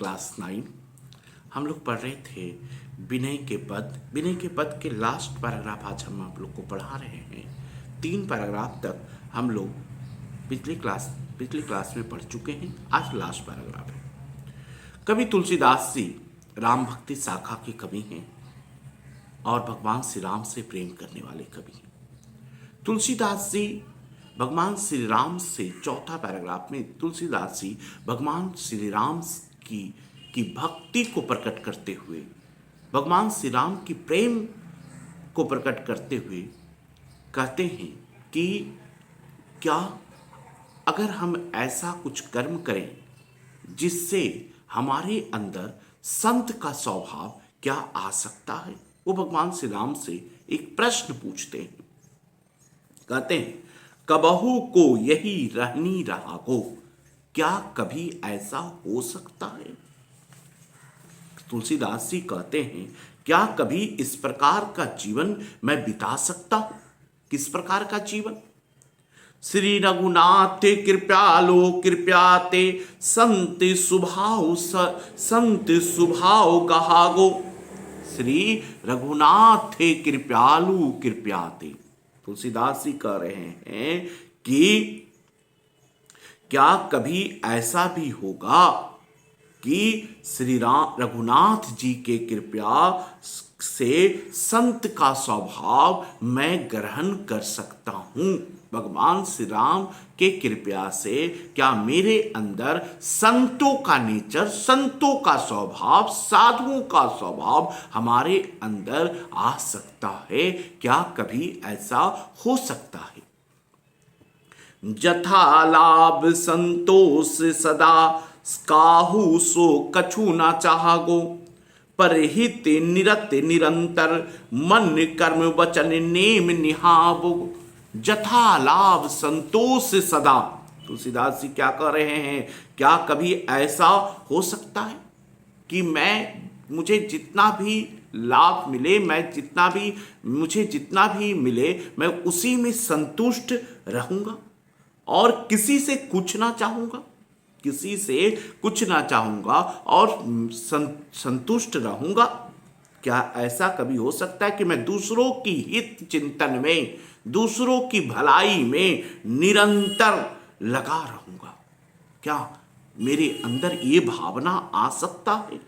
Class 9 हम लोग पढ़ रहे थे विनय के पद के लास्ट पैराग्राफ आज हम आप लोग को पढ़ा रहे हैं। 3 पैराग्राफ तक हम लोग पिछली क्लास में पढ़ चुके हैं। आज लास्ट पैराग्राफ है। कवि तुलसीदास जी राम भक्ति शाखा के कवि हैं और भगवान श्री राम से प्रेम करने वाले कवि हैं। तुलसीदास जी भगवान श्री राम से चौथा पैराग्राफ में तुलसीदास जी भगवान श्री राम की भक्ति को प्रकट करते हुए, भगवान श्री राम की प्रेम को प्रकट करते हुए कहते हैं कि क्या अगर हम ऐसा कुछ कर्म करें जिससे हमारे अंदर संत का स्वभाव क्या आ सकता है। वो भगवान श्री राम से एक प्रश्न पूछते हैं। कहते हैं कबहू को यही रहनी रहा को, क्या कभी ऐसा हो सकता है। तुलसीदास जी कहते हैं क्या कभी इस प्रकार का जीवन मैं बिता सकता हूं। किस प्रकार का जीवन। श्री रघुनाथ कृपयालो कृपयाते संत सुभाव गहागो। श्री रघुनाथ कृपयालु कृपयाते। तुलसीदास जी कह रहे हैं कि क्या कभी ऐसा भी होगा कि श्री रघुनाथ जी के कृपया से संत का स्वभाव मैं ग्रहण कर सकता हूं। भगवान श्री राम के कृपया से क्या मेरे अंदर संतों का नेचर, संतों का स्वभाव, साधुओं का स्वभाव हमारे अंदर आ सकता है। क्या कभी ऐसा हो सकता है। जथा लाभ संतोष सदा काहू सो कछु ना चाहगो। परहित निरत निरंतर मन कर्म वचन नेम निहाबो। जथा लाभ संतोष सदा। तुलसीदास जी क्या कह रहे हैं, क्या कभी ऐसा हो सकता है कि मुझे जितना भी लाभ मिले, मुझे जितना भी मिले मैं उसी में संतुष्ट रहूंगा और किसी से कुछ ना चाहूंगा और संतुष्ट रहूंगा। क्या ऐसा कभी हो सकता है कि मैं दूसरों की हित चिंतन में, दूसरों की भलाई में निरंतर लगा रहूंगा। क्या मेरे अंदर ये भावना आ सकता है।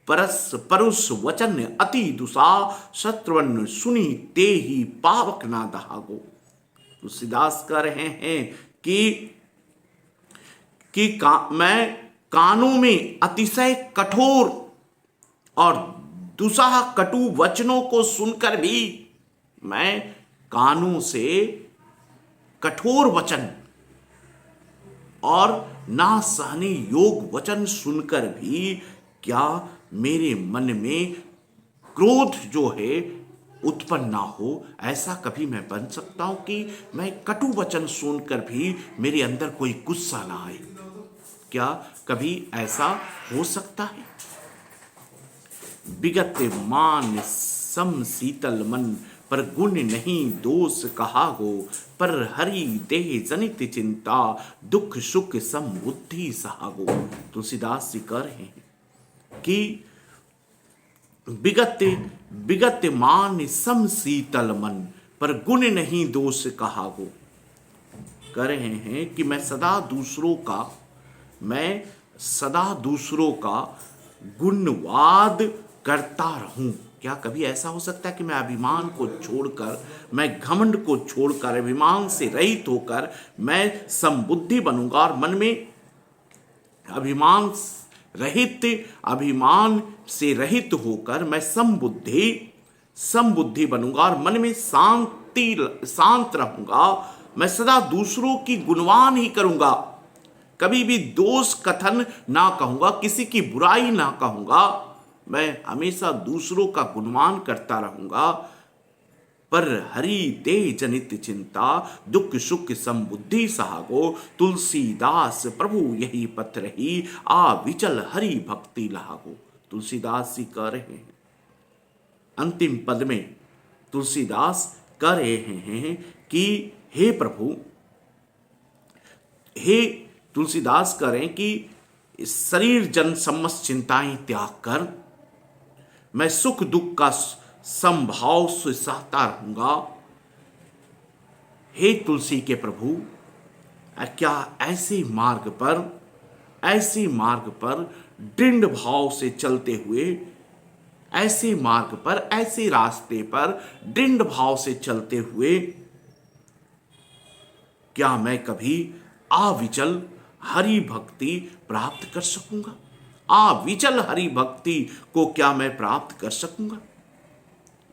परुष वचन अति दुसा शत्रुन सुनी ते ही पावक ना दहागो। तुलसीदास कह रहे हैं कि मैं कानों में अतिशय कठोर और दुसाह कटु वचनों को सुनकर भी, मैं कानों से कठोर वचन और ना सहने योग वचन सुनकर भी क्या मेरे मन में क्रोध जो है उत्पन्न ना हो। ऐसा कभी मैं बन सकता हूं कि मैं कटु वचन सुनकर भी मेरे अंदर कोई गुस्सा ना आए। क्या कभी ऐसा हो सकता है। विगत मान सम शीतल मन, पर गुण नहीं दोष कहागो। पर हरि देह जनित चिंता, दुख सुख सम बुद्धि सहागो। तुलसीदास जी कह रहे हैं कि विगत मान सम शीतल मन, पर गुण नहीं दोष कहागो। कह रहे हैं कि मैं सदा दूसरों का गुणवाद करता रहूं। क्या कभी ऐसा हो सकता है कि मैं अभिमान को छोड़कर, मैं घमंड को छोड़कर, अभिमान से रहित होकर मैं समबुद्धि बनूंगा और मन में अभिमान से रहित होकर मैं समबुद्धि बनूंगा और मन में शांत रहूंगा। मैं सदा दूसरों की गुणवान ही करूंगा, कभी भी दोष कथन ना कहूंगा, किसी की बुराई ना कहूंगा। मैं हमेशा दूसरों का गुणवान करता रहूंगा। पर हरि देह जनित चिंता, दुख सुख समबुद्धि सहागो। तुलसीदास प्रभु यही पथ रही, आ विचल हरि भक्ति लहागो। तुलसीदास जी कह रहे हैं अंतिम पद में, तुलसीदास कह रहे हैं कि हे प्रभु, हे तुलसीदास कह रहे हैं कि इस शरीर जन समस्त चिंताएं त्याग कर मैं सुख दुख का समभाव से सहता रहूंगा। हे तुलसी के प्रभु, क्या ऐसे मार्ग पर दृढ़ भाव से चलते हुए, ऐसे मार्ग पर, ऐसे रास्ते पर दृढ़ भाव से चलते हुए क्या मैं कभी अविचल हरि भक्ति प्राप्त कर सकूंगा? अविचल हरि भक्ति को क्या मैं प्राप्त कर सकूंगा?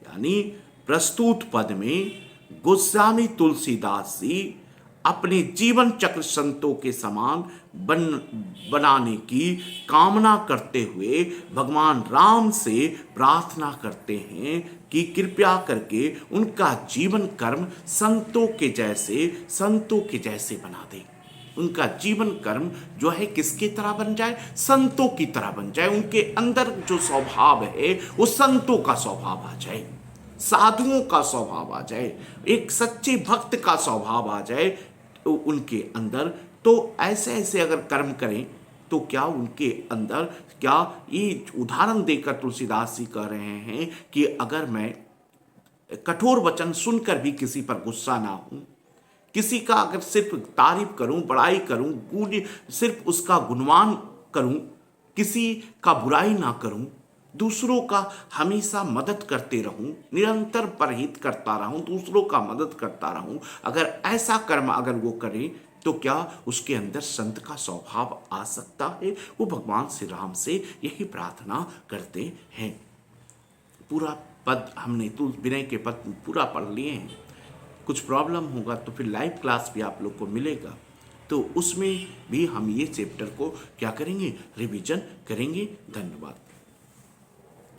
यानी प्रस्तुत पद में गोस्वामी तुलसीदास जी अपने जीवन चक्र संतों के समान बनाने की कामना करते हुए भगवान राम से प्रार्थना करते हैं कि कृपया करके उनका जीवन कर्म संतों के जैसे बना दे। उनका जीवन कर्म जो है किसकी तरह बन जाए? संतों की तरह बन जाए। उनके अंदर जो स्वभाव है वो संतों का स्वभाव आ जाए, साधुओं का स्वभाव आ जाए, एक सच्चे भक्त का स्वभाव आ जाए तो उनके अंदर। तो ऐसे अगर कर्म करें तो क्या उनके अंदर, क्या ये उदाहरण देकर तुलसीदास जी कह रहे हैं कि अगर मैं कठोर वचन सुनकर भी किसी पर गुस्सा ना हूं, किसी का अगर सिर्फ तारीफ करूं, बड़ाई करूं, सिर्फ उसका गुणगान करूं, किसी का बुराई ना करूं, दूसरों का हमेशा मदद करते रहूं, निरंतर परहित करता रहूं, दूसरों का मदद करता रहूं, अगर ऐसा कर्म अगर वो करे तो क्या उसके अंदर संत का स्वभाव आ सकता है? वो भगवान श्री राम से यही प्रार्थना करते हैं। पूरा पद हमने तो विनय के पद पूरा पढ़ लिए हैं। कुछ प्रॉब्लम होगा तो फिर लाइव क्लास भी आप लोग को मिलेगा, तो उसमें भी हम ये चैप्टर को क्या करेंगे? रिवीजन करेंगे। धन्यवाद।